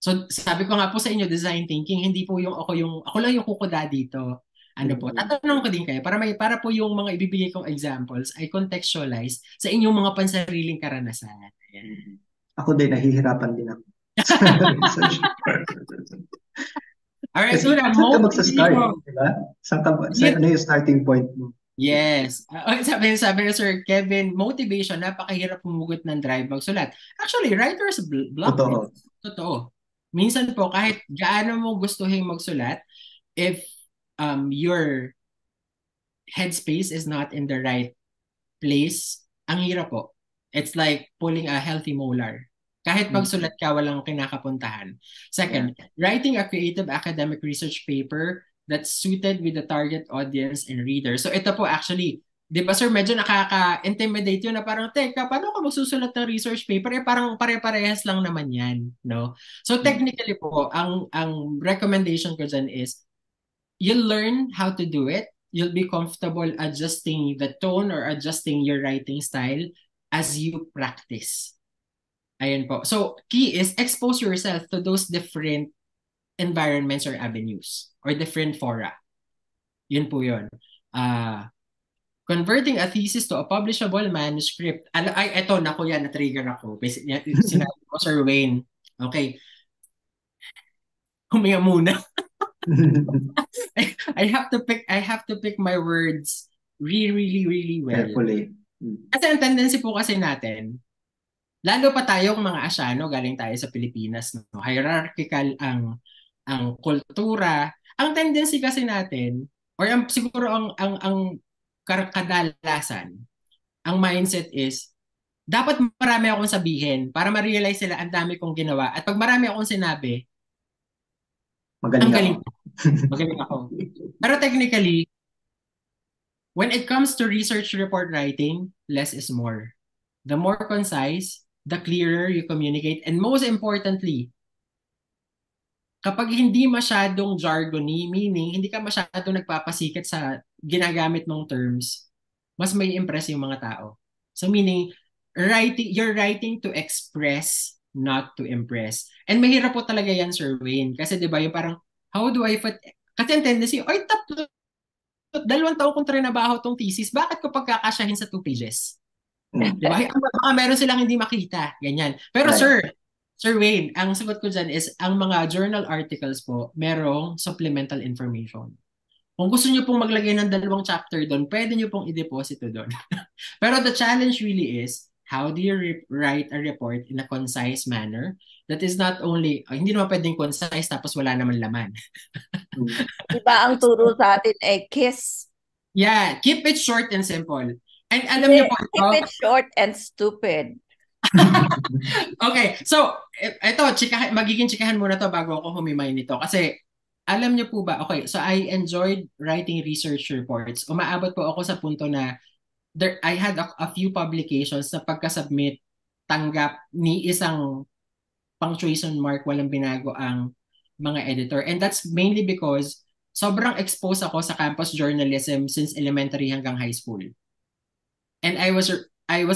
So sabi ko nga po sa inyo, design thinking, hindi po ako lang yung kukuda dito. Ano po, Mm. tatanong ko din kayo para po yung mga ibibigay kong examples ay contextualize sa inyong mga pansariling karanasan. Ayan. Mm. Ako din, nahihirapan din ako sa research. Alright, Kasi una, saan ka magsa-start, motivation. di ba? Ano yung starting point mo? Yes. Sabi ni Sir Kevin, motivation, napakahirap humugot ng drive magsulat. Actually, writer's block din. Totoo. Totoo. Minsan po, kahit gaano mo gustuhin magsulat, if your headspace is not in the right place, ang hirap po. It's like pulling a healthy molar. Kahit Mm. pagsulat ka, walang kinakapuntahan. Yeah. Second, writing a creative academic research paper that's suited with the target audience and reader. So ito po actually, di ba sir, medyo nakaka-intimidate yun na parang, teka, paano ka magsusulat ng research paper? Eh parang pare-parehas lang naman yan, no? So Mm. technically po, ang recommendation ko dyan is, you'll learn how to do it. You'll be comfortable adjusting the tone or adjusting your writing style as you practice. Ayun po. So, key is expose yourself to those different environments or avenues or different fora. Yun po yun. Uh, Converting a thesis to a publishable manuscript. Ay, eto, naku yan, na-trigger ako. Sinabi ko, Sir Wayne. Okay, huminga muna. I have to pick my words really, really, really well. Carefully. Mm. Kasi ang tendency po kasi natin, lalo pa tayong mga Asyano, galing tayo sa Pilipinas, no? Hierarchical ang kultura. Ang tendency kasi natin, or siguro ang kadalasan, ang mindset is, dapat marami akong sabihin para ma-realize nila ang dami kong ginawa. At pag marami akong sinabi, ang Magaling ako. galing ko, magaling ako. Pero technically, when it comes to research report writing, less is more. The more concise, the clearer you communicate, and most importantly, kapag hindi masyadong jargony, meaning hindi ka masyadong nagpapasikot sa ginagamit mong terms, mas may impress yung mga tao. So meaning, you're writing to express, not to impress. And mahirap po talaga yan, Sir Wayne. Kasi di ba yung parang, how do I fit? Kasi ang tendency, ay, 2 taon kong trinabaho tong thesis, bakit ko pagkakasyahin sa 2 pages? Mm. Di ba? Baka meron silang hindi makita. Ganyan. Pero Right. Sir Wayne, ang sagot ko dyan is, ang mga journal articles po, merong supplemental information. Kung gusto niyo pong maglagay ng 2 chapter doon, pwede niyo pong i-deposito doon. Pero the challenge really is, how do you write a report in a concise manner that is not only, hindi naman pwedeng concise tapos wala naman laman. Mm. Diba ang turo sa atin kiss? Yeah, keep it short and simple. And alam Hindi, niyo po ito, keep it short and stupid. okay, so ito, magiging chikahan muna to bago ako humimay nito. Kasi alam niyo po ba, okay, so I enjoyed writing research reports. Umaabot po ako sa punto na I had a few publications na pagka-submit, tanggap ni isang punctuation mark, walang binago ang mga editor. And that's mainly because sobrang exposed ako sa campus journalism since elementary hanggang high school. And I was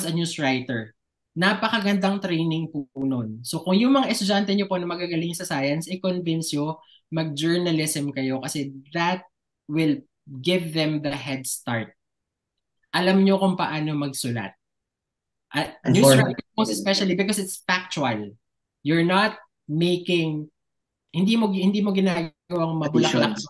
a news writer. Napakagandang training po nun. So kung yung mga estudyante nyo po na magagaling sa science, i-convince nyo mag-journalism kayo kasi that will give them the head start. Alam nyo kung paano magsulat. News Inform. writing most especially because it's factual. You're not making, hindi mo ginagawang mabulaklak. Additions.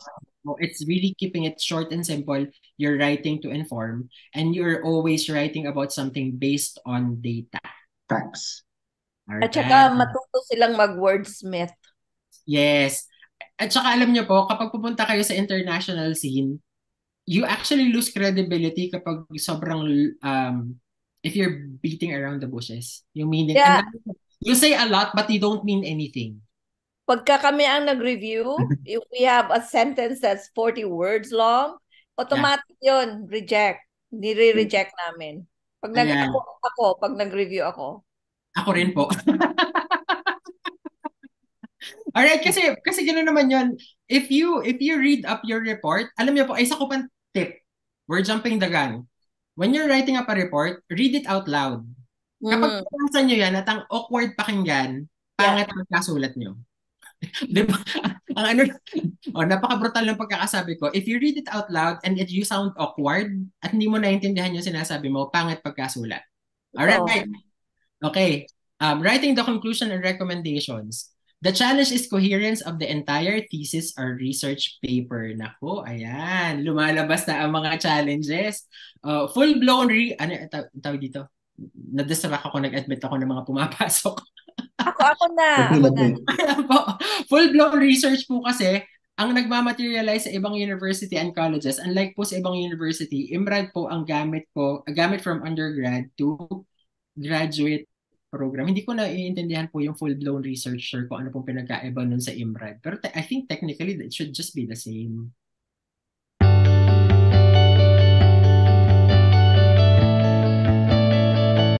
It's really keeping it short and simple. You're writing to inform, and you're always writing about something based on data. Facts. At Alright. saka matuto silang mag-wordsmith. Yes. At saka alam niyo po, kapag pupunta kayo sa international scene, you actually lose credibility kapag sobrang, if you're beating around the bushes. Yung meaning, Yeah. you say a lot but you don't mean anything. Pagka kami ang nag-review, if we have a sentence that's 40 words long, automatic yun, reject. Nire-reject namin. Pag Ayan. pag nag-review ako. Ako rin po. Alright, kasi gano'n naman yun. If you read up your report, alam niyo po, isa ko pang tip. We're jumping the gun. When you're writing up a report, read it out loud. Kapag pinasa nyo yan at ang awkward pakinggan, pangit ang kasulat nyo. Di ba? Ang ano, napaka-brutal ng pagkakasabi ko. If you read it out loud and if you sound awkward at hindi mo naintindihan yung sinasabi mo, pangit pagkasulat. Totoo. Alright. Okay. Writing the conclusion and recommendations. The challenge is coherence of the entire thesis or research paper. Nako, ayan. Lumalabas na ang mga challenges. Full-blown ano tawag dito? Na-distract ako, nag-admit ako ng mga pumapasok. Ako na. Full-blown research po kasi ang nagmamaterialize sa ibang university and colleges. Unlike po sa ibang university, IMRAD po ang gamit from undergrad to graduate program. Hindi ko na iintindihan po yung full-blown researcher kung ano pong pinagkaiba nun sa IMRAD. Pero I think technically it should just be the same.